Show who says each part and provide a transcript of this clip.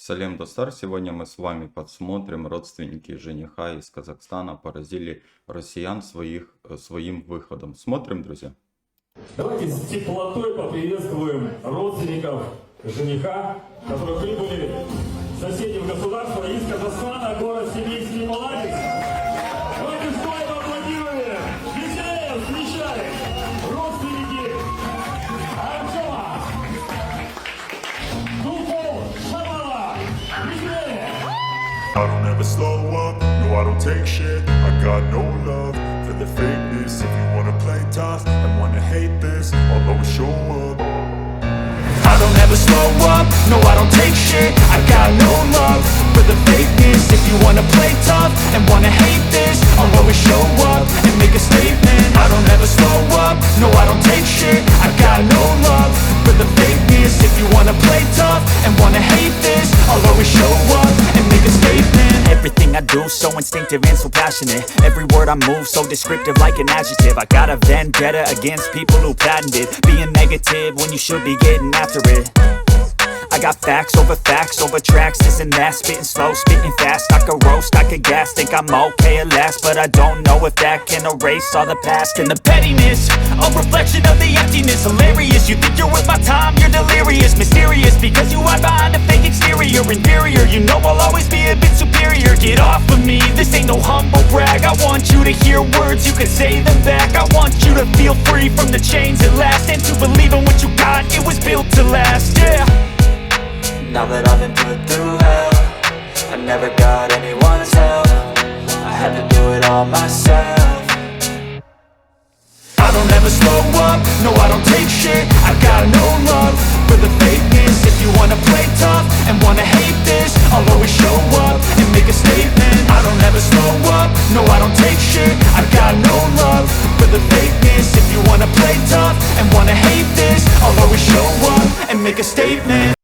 Speaker 1: Салем Достар, сегодня мы с вами подсмотрим родственники жениха из Казахстана поразили россиян своим выходом. Смотрим, друзья.
Speaker 2: Давайте с теплотой поприветствуем родственников жениха, которые прибыли в соседнего государства из Казахстана, город Семейский Молодец. Давайте стоим аплодируем, веселее встречаем родственники Артема, Шамала, веселее!
Speaker 3: I don't ever slow up, no I don't take shit. I got no love for the fakeness. If you wanna play tough and wanna hate this, I'll always show up. I don't ever slow up, no I don't take shit. I got no love for the fakeness. If you wanna play tough and wanna hate this, I'll always show up and make a statement. I don't ever slow up, no I don't take shit. I got no love for the fakeness. If you wanna play tough and wanna hate this, I'll always show up and make a statement.
Speaker 4: Everything I do so instinctive and so passionate. Every word I move so descriptive like an adjective. I got a vendetta against people who patented being negative when you should be getting after it. I got facts over tracks, this and that. Spitting slow, spitting fast. I could roast, I could gas. Think I'm okay at last, but I don't know if that can erase all the past. And the pettiness, a reflection of the emptiness. Hilarious, you think you're worth my time, you're delirious. Mysterious, because you hide behind a fake exterior. Inferior, you know I'll always be a bit superior. Get off of me, this ain't no humble brag. I want you to hear words, you can say them back. I want you to feel free from the chains at last, and to believe in what you got, it was built to last, yeah. Now that I've been put through hell, I never got anyone's help. I had to do it all myself.
Speaker 3: I don't ever slow up, no I don't take shit. I got no love for the fakeness. If you wanna play tough and wanna hate this, I'll always show up and make a statement. I don't ever slow up, no I don't take shit. I got no love for the fakeness. If you wanna play tough and wanna hate this, I'll always show up and make a statement.